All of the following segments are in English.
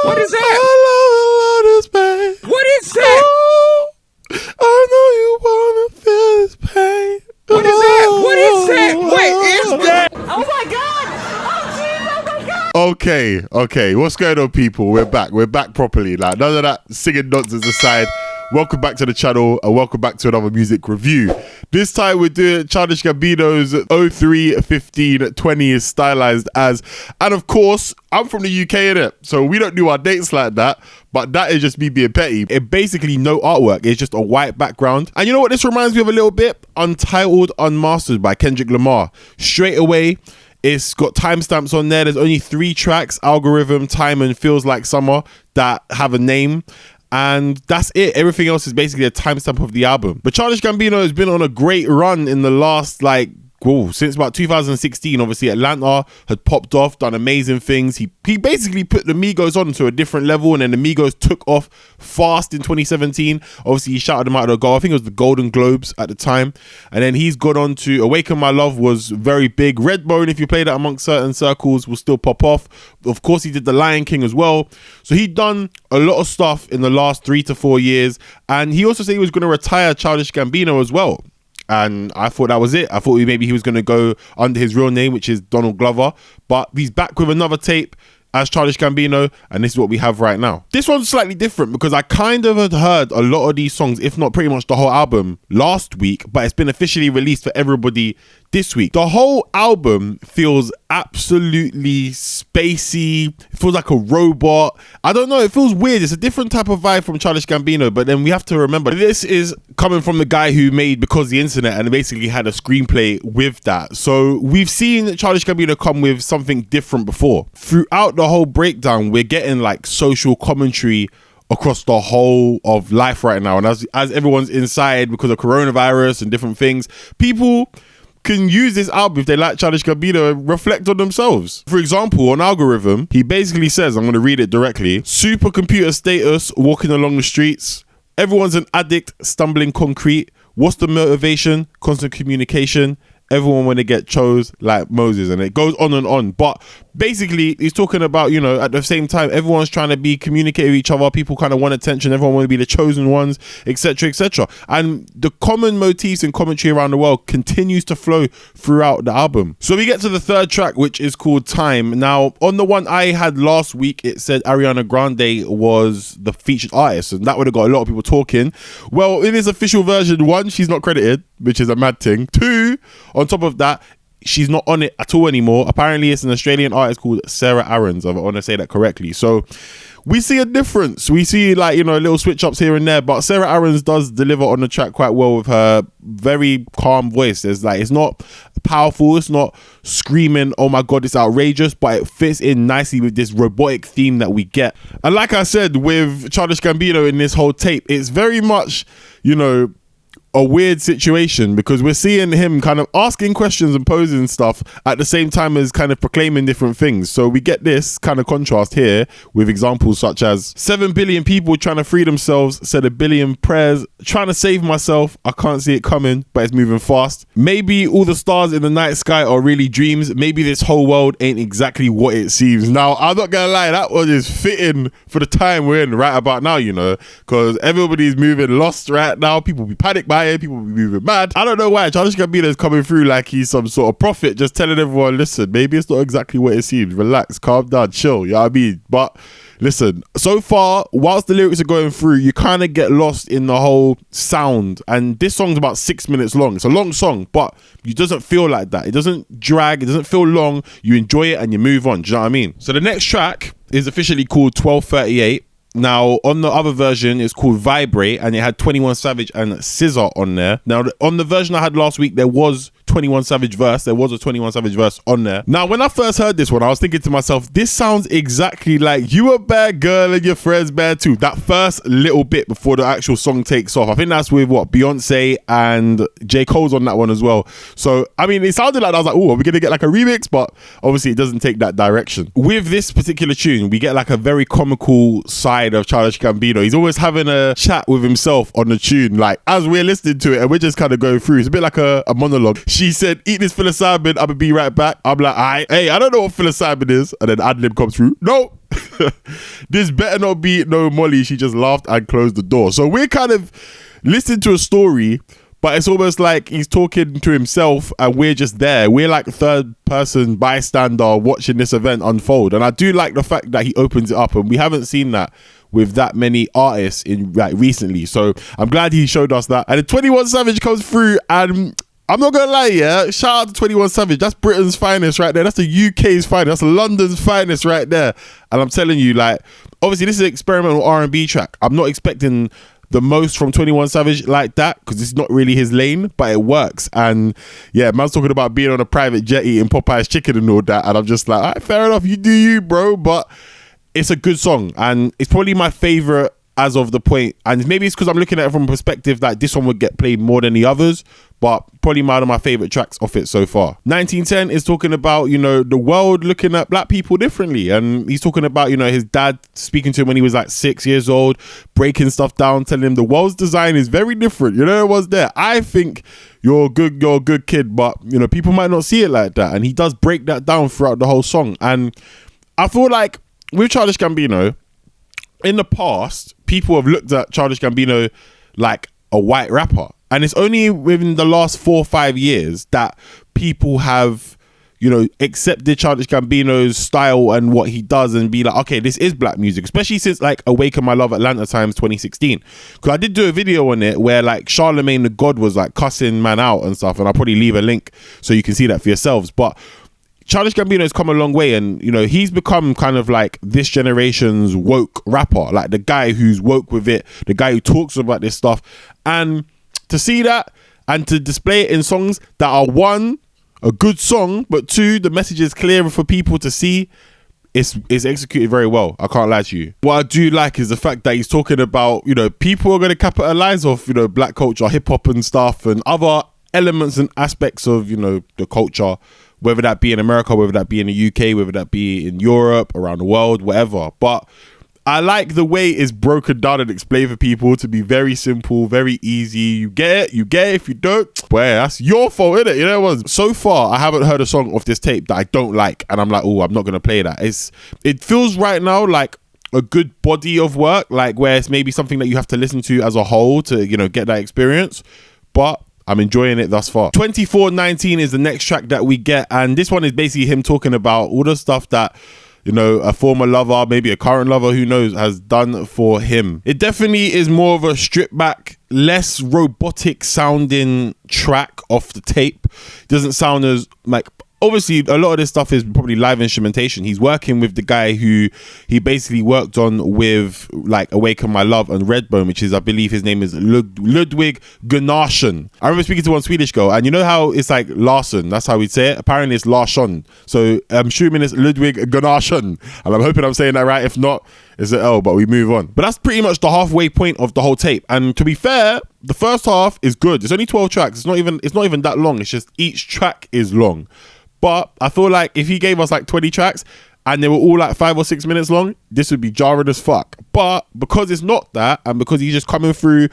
What is that? I love this pain. What is that? Oh, I know you wanna feel this pain. What is that? What is that? What is that? Oh my God! Oh jeez! Oh my God! Okay. What's going on, people? We're back properly. Like, none of that singing nonsense aside. Welcome back to the channel and welcome back to another music review. This time we're doing Childish Gambino's 03, 15, 20 is stylized as. And of course, I'm from the UK, innit? So we don't do our dates like that. But that is just me being petty. It basically no artwork. It's just a white background. And you know what this reminds me of a little bit? Untitled Unmastered by Kendrick Lamar. Straight away, it's got timestamps on there. There's only 3 tracks, Algorithm, Time, and Feels Like Summer, that have a name. And that's it. Everything else is basically a timestamp of the album. But Childish Gambino has been on a great run in the last, since about 2016. Obviously, Atlanta had popped off, done amazing things. He basically put the Migos on to a different level, and then the Migos took off fast in 2017. Obviously, he shouted them out the goal. I think it was the Golden Globes at the time. And then he's gone on to Awaken My Love, was very big. Redbone, if you play that amongst certain circles, will still pop off. Of course, he did The Lion King as well. So he'd done a lot of stuff in the last 3 to 4 years. And he also said he was going to retire Childish Gambino as well. And I thought that was it. I thought maybe he was going to go under his real name, which is Donald Glover. But he's back with another tape as Childish Gambino, and this is what we have right now. This one's slightly different because I kind of had heard a lot of these songs, if not pretty much the whole album, last week, but it's been officially released for everybody this week. The whole album feels absolutely spacey. It feels like a robot. I don't know, it feels weird. It's a different type of vibe from Childish Gambino, but then we have to remember this is coming from the guy who made Because the Internet and basically had a screenplay with that. So we've seen Childish Gambino come with something different before. Throughout the whole breakdown, we're getting like social commentary across the whole of life right now. And as everyone's inside because of coronavirus and different things, people can use this album if they like Childish Gambino and reflect on themselves. For example, on Algorithm, he basically says, I'm going to read it directly, supercomputer status, walking along the streets, everyone's an addict, stumbling concrete, what's the motivation, constant communication, everyone when they get chose like Moses, and it goes on and on. But basically he's talking about, you know, at the same time everyone's trying to be communicate with each other, people kind of want attention, everyone want to be the chosen ones, etc, etc. And the common motifs and commentary around the world continues to flow throughout the album. So we get to the third track, which is called Time. Now on the one I had last week, it said Ariana Grande was the featured artist, and that would have got a lot of people talking. Well, in this official version, 1, she's not credited, which is a mad thing. 2, on top of that, she's not on it at all anymore. Apparently it's an Australian artist called Sarah Aarons, I want to say that correctly. So we see a difference. We see, like, you know, little switch ups here and there, but Sarah Aarons does deliver on the track quite well with her very calm voice. There's like, it's not powerful, it's not screaming, oh my god, it's outrageous, but it fits in nicely with this robotic theme that we get. And like I said, with Childish Gambino in this whole tape, it's very much, you know, a weird situation because we're seeing him kind of asking questions and posing stuff at the same time as kind of proclaiming different things. So we get this kind of contrast here with examples such as 7 billion people trying to free themselves, said a billion prayers, trying to save myself, I can't see it coming, but it's moving fast. Maybe all the stars in the night sky are really dreams. Maybe this whole world ain't exactly what it seems. Now, I'm not gonna lie, that one is fitting for the time we're in right about now, you know, because everybody's moving lost right now. People be panicked by it, people be moving mad. I don't know why Childish Gambino is coming through like he's some sort of prophet, just telling everyone, listen, maybe it's not exactly what it seems. Relax, calm down, chill, you know what I mean? But listen, so far, whilst the lyrics are going through, you kind of get lost in the whole sound. And this song's about 6 minutes long. It's a long song, but it doesn't feel like that. It doesn't drag, it doesn't feel long. You enjoy it and you move on, do you know what I mean? So the next track is officially called 1238. Now, on the other version, it's called Vibrate, and it had 21 Savage and SZA on there. Now, on the version I had last week, there was 21 Savage verse. There was a 21 Savage verse on there. Now, when I first heard this one, I was thinking to myself, this sounds exactly like You a Bad Girl and Your Friends Bad Too. That first little bit before the actual song takes off. I think that's with what, Beyonce and J. Cole's on that one as well. So, I mean, it sounded like I was like, oh, are we going to get like a remix? But obviously it doesn't take that direction. With this particular tune, we get like a very comical side of Childish Gambino. He's always having a chat with himself on the tune, like as we're listening to it and we're just kind of going through. It's a bit like a monologue. she said, eat this psilocybin, I'm gonna be right back. I'm like, hey, I don't know what psilocybin is. And then ad-lib comes through. No, this better not be no Molly. She just laughed and closed the door. So we're kind of listening to a story, but it's almost like he's talking to himself and we're just there. We're like third person bystander watching this event unfold. And I do like the fact that he opens it up, and we haven't seen that with that many artists in like recently. So I'm glad he showed us that. And then 21 Savage comes through, and I'm not gonna lie, yeah, shout out to 21 Savage. That's Britain's finest right there. That's the UK's finest. That's London's finest right there. And I'm telling you, like, obviously this is an experimental R&B track. I'm not expecting the most from 21 Savage like that, because it's not really his lane, but it works. And yeah, man's talking about being on a private jet eating Popeye's chicken and all that, and I'm just like, all right, fair enough, you do you, bro. But it's a good song, and it's probably my favorite as of the point. And maybe it's because I'm looking at it from a perspective that this one would get played more than the others, but probably one of my favorite tracks off it so far. 1910 is talking about, you know, the world looking at black people differently. And he's talking about, you know, his dad speaking to him when he was like 6 years old, breaking stuff down, telling him the world's design is very different. You know, it was there. I think you're a good kid, but, you know, people might not see it like that. And he does break that down throughout the whole song. And I feel like with Childish Gambino, in the past, people have looked at Childish Gambino like a white rapper. And it's only within the last 4 or 5 years that people have, you know, accepted Childish Gambino's style and what he does and be like, okay, this is black music, especially since like Awaken My Love Atlanta Times 2016. Because I did do a video on it where like Charlamagne The God was like cussing man out and stuff. And I'll probably leave a link so you can see that for yourselves. But Childish Gambino has come a long way, and you know, he's become kind of like this generation's woke rapper, like the guy who's woke with it, the guy who talks about this stuff. And to see that and to display it in songs that are, one, a good song, but two, the message is clearer for people to see, it's executed very well. I can't lie to you. What I do like is the fact that he's talking about, you know, people are going to capitalize off, you know, black culture, hip hop and stuff, and other elements and aspects of, you know, the culture, whether that be in America, whether that be in the UK, whether that be in Europe, around the world, whatever. But I like the way it's broken down and explained for people to be very simple, very easy. You get it. If you don't, well, that's your fault, innit? You know what? So far, I haven't heard a song off this tape that I don't like, and I'm like, oh, I'm not gonna play that. It feels right now like a good body of work, like where it's maybe something that you have to listen to as a whole to, you know, get that experience. But I'm enjoying it thus far. 2419 is the next track that we get, and this one is basically him talking about all the stuff that, you know, a former lover, maybe a current lover, who knows, has done for him. It definitely is more of a stripped back, less robotic sounding track off the tape. It doesn't sound as like, obviously a lot of this stuff is probably live instrumentation. He's working with the guy who he basically worked on with like Awaken My Love and Redbone, which is, I believe his name is Ludwig Gunnarsson. I remember speaking to one Swedish girl, and you know how it's like Larsson, that's how we'd say it. Apparently it's Larsson, so I'm assuming it's Ludwig Gunnarsson, and I'm hoping I'm saying that right. If not, it's an L, but we move on. But that's pretty much the halfway point of the whole tape. And to be fair, the first half is good. It's only 12 tracks. It's not even that long. It's just each track is long. But I feel like if he gave us like 20 tracks and they were all like 5 or 6 minutes long, this would be jarring as fuck. But because it's not that, and because he's just coming through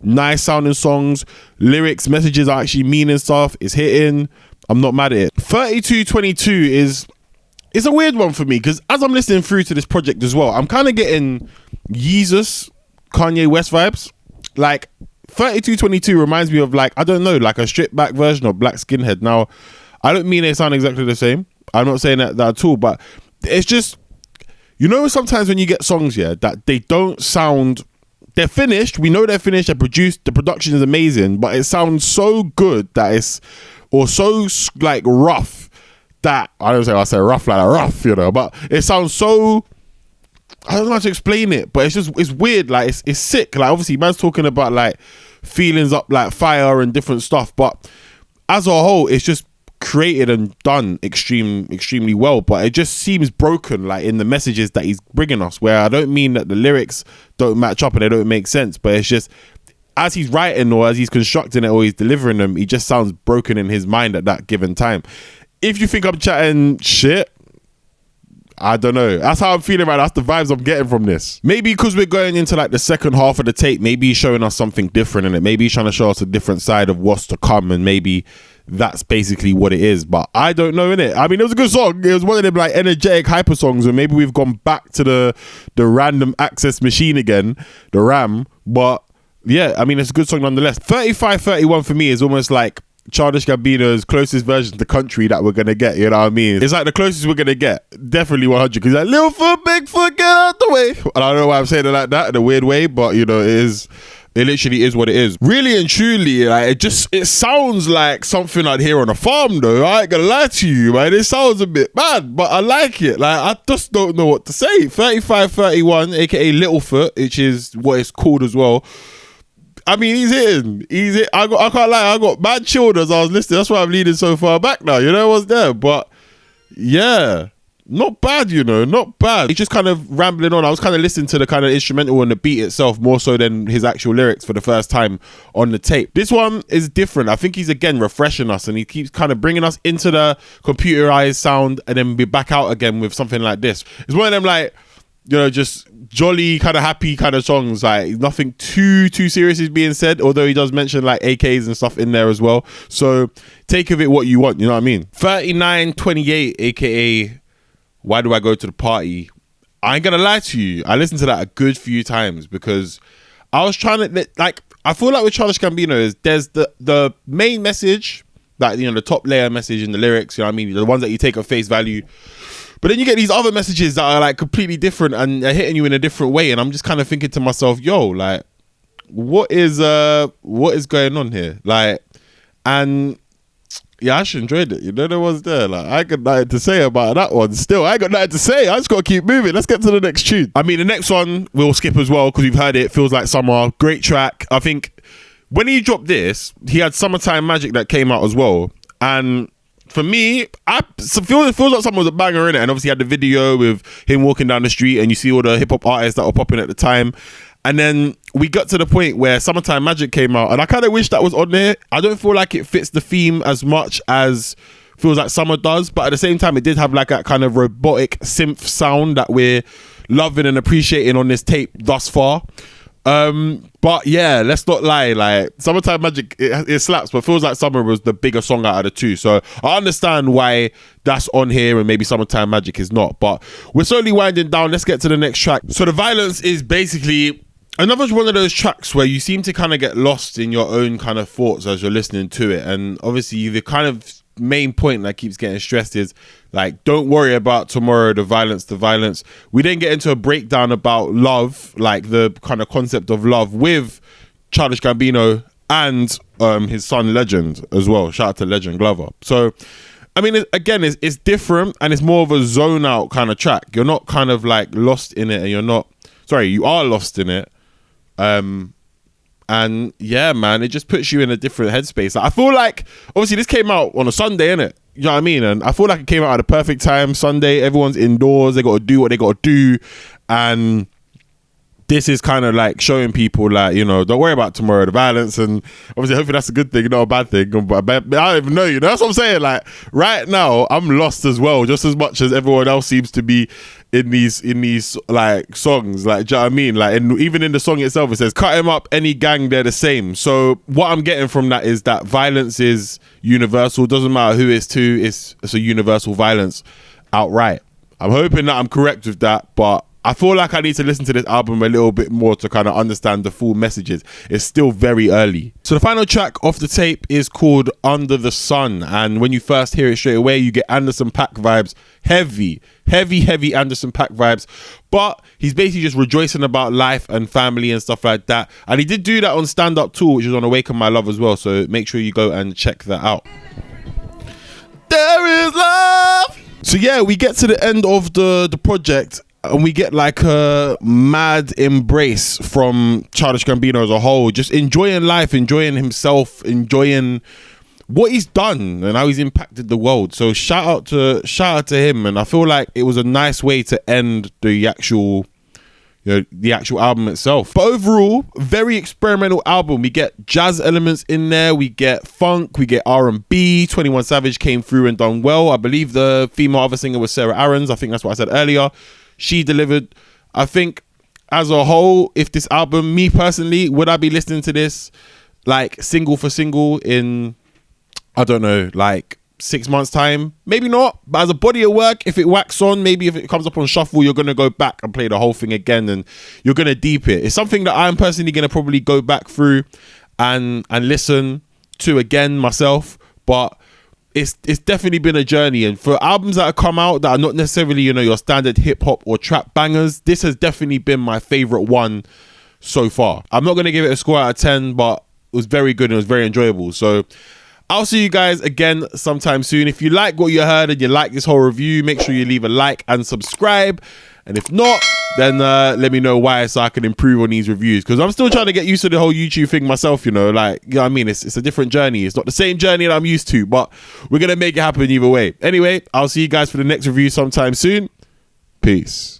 nice sounding songs, lyrics, messages are actually meaning stuff, it's hitting, I'm not mad at it. 3222 is a weird one for me, because as I'm listening through to this project as well, I'm kind of getting Yeezus, Kanye West vibes. Like 3222 reminds me of like, I don't know, like a stripped back version of Black Skinhead. Now, I don't mean they sound exactly the same. I'm not saying that at all, but it's just, you know, sometimes when you get songs, yeah, that they don't sound, they're finished. We know they're finished. They're produced. The production is amazing, but it sounds so good that it's, or so like rough that, I say rough like rough, you know, but it sounds so, I don't know how to explain it, but it's weird. Like it's sick. Like obviously man's talking about like feelings up like fire and different stuff, but as a whole, it's just created and done extremely well, but it just seems broken, like in the messages that he's bringing us, where I don't mean that the lyrics don't match up and they don't make sense, but it's just as he's writing or as he's constructing it or he's delivering them, he just sounds broken in his mind at that given time. If you think I'm chatting shit, I don't know. That's how I'm feeling right now. That's the vibes I'm getting from this. Maybe because we're going into like the second half of the tape, maybe he's showing us something different in it. Maybe he's trying to show us a different side of what's to come, and maybe that's basically what it is. But I don't know, innit? I mean, it was a good song. It was one of them like energetic hyper songs, and maybe we've gone back to the random access machine again, the RAM. But yeah, I mean, it's a good song nonetheless. 3531 for me is almost like Childish Gambino's closest version to country that we're gonna get, you know what I mean? It's like the closest we're gonna get, definitely 100, because like, little foot, big foot, get out the way. And I don't know why I'm saying it like that in a weird way, but you know, it literally is what it is. Really and truly, like, it sounds like something I'd hear on a farm though. I ain't gonna lie to you, man. It sounds a bit bad, but I like it. Like, I just don't know what to say. 3531, aka Littlefoot, which is what it's called as well. I mean, he's hitting. I can't lie, I got mad chilled as I was listening. That's why I'm leaning so far back now. You know what's there? But yeah, not bad, you know, not bad. He's just kind of rambling on. I was kind of listening to the kind of instrumental and the beat itself more so than his actual lyrics for the first time on the tape. This one is different. I think he's again refreshing us, and he keeps kind of bringing us into the computerized sound and then be back out again with something like this. It's one of them like, you know, just jolly kind of happy kind of songs, like nothing too serious is being said, although he does mention like AKs and stuff in there as well. So take of it what you want, you know what I mean? 3928, aka Why Do I Go to the Party? I ain't gonna lie to you, I listened to that a good few times because I was trying to, like, I feel like with Childish Gambino is there's the main message, like, you know, the top layer message in the lyrics, you know what I mean, the ones that you take at face value. But then you get these other messages that are like completely different and they're hitting you in a different way. And I'm just kind of thinking to myself, yo, like, what is going on here? Like, and yeah, I actually enjoyed it. You know, there was there. Like, I got nothing to say about that one. Still, I got nothing to say. I just got to keep moving. Let's get to the next tune. I mean, the next one we'll skip as well because we've heard it. Feels Like Summer. Great track. I think when he dropped this, he had Summertime Magic that came out as well. And for me, it feels like something was a banger in it, and obviously had the video with him walking down the street, and you see all the hip hop artists that were popping at the time. And then we got to the point where Summertime Magic came out, and I kind of wish that was on there. I don't feel like it fits the theme as much as Feels Like Summer does, but at the same time, it did have like that kind of robotic synth sound that we're loving and appreciating on this tape thus far. But yeah, let's not lie, like Summertime Magic, it slaps, but Feels Like Summer was the bigger song out of the two. So I understand why that's on here and maybe Summertime Magic is not, but we're slowly winding down. Let's get to the next track. So The Violence is basically another one of those tracks where you seem to kind of get lost in your own kind of thoughts as you're listening to it. And obviously the kind of main point that keeps getting stressed is like, don't worry about tomorrow, the violence. We then get into a breakdown about love, like the kind of concept of love with Childish Gambino and his son Legend as well. Shout out to Legend Glover. So I mean, it's different and it's more of a zone out kind of track. You're not kind of like lost in it, and you are lost in it. And yeah, man, it just puts you in a different headspace. Like, I feel like, obviously, this came out on a Sunday, innit? You know what I mean? And I feel like it came out at a perfect time. Sunday, everyone's indoors. They got to do what they got to do. And this is kind of like showing people, like, you know, don't worry about tomorrow, the violence. And obviously, hopefully that's a good thing, not a bad thing. But I don't even know, you know? That's what I'm saying. Like, right now, I'm lost as well, just as much as everyone else seems to be in these like songs. Like, do you know what I mean? Like, even in the song itself, it says, cut him up, any gang, they're the same. So what I'm getting from that is that violence is universal. Doesn't matter who it's to, it's a universal violence outright. I'm hoping that I'm correct with that, but I feel like I need to listen to this album a little bit more to kind of understand the full messages. It's still very early. So the final track off the tape is called Under the Sun. And when you first hear it straight away, you get Anderson .Paak vibes. Heavy Anderson .Paak vibes. But he's basically just rejoicing about life and family and stuff like that. And he did do that on Stand Up Tour, which is on Awaken My Love as well. So make sure you go and check that out. There is love. So yeah, we get to the end of the project, and we get like a mad embrace from Childish Gambino as a whole, just enjoying life, enjoying himself, enjoying what he's done and how he's impacted the world. So shout out to him. And I feel like it was a nice way to end the actual album itself. But overall, very experimental album. We get jazz elements in there, we get funk, we get R&B. 21 Savage came through and done well. I believe the female other singer was Sarah Aarons. I think that's what I said earlier. She delivered. I think as a whole, if this album, me personally, would I be listening to this like single for single in I don't know, like 6 months time, maybe not, but as a body of work, if it whacks on, maybe if it comes up on shuffle, you're gonna go back and play the whole thing again, and you're gonna deep it. It's something that I'm personally gonna probably go back through and listen to again myself, but it's definitely been a journey. And for albums that have come out that are not necessarily, you know, your standard hip hop or trap bangers, this has definitely been my favorite one so far. I'm not gonna give it a score out of 10, but it was very good and it was very enjoyable. So I'll see you guys again sometime soon. If you like what you heard and you like this whole review, make sure you leave a like and subscribe. And if not, then let me know why, so I can improve on these reviews, because I'm still trying to get used to the whole YouTube thing myself, you know, like, you know what I mean? It's a different journey. It's not the same journey that I'm used to, but we're going to make it happen either way. Anyway, I'll see you guys for the next review sometime soon. Peace.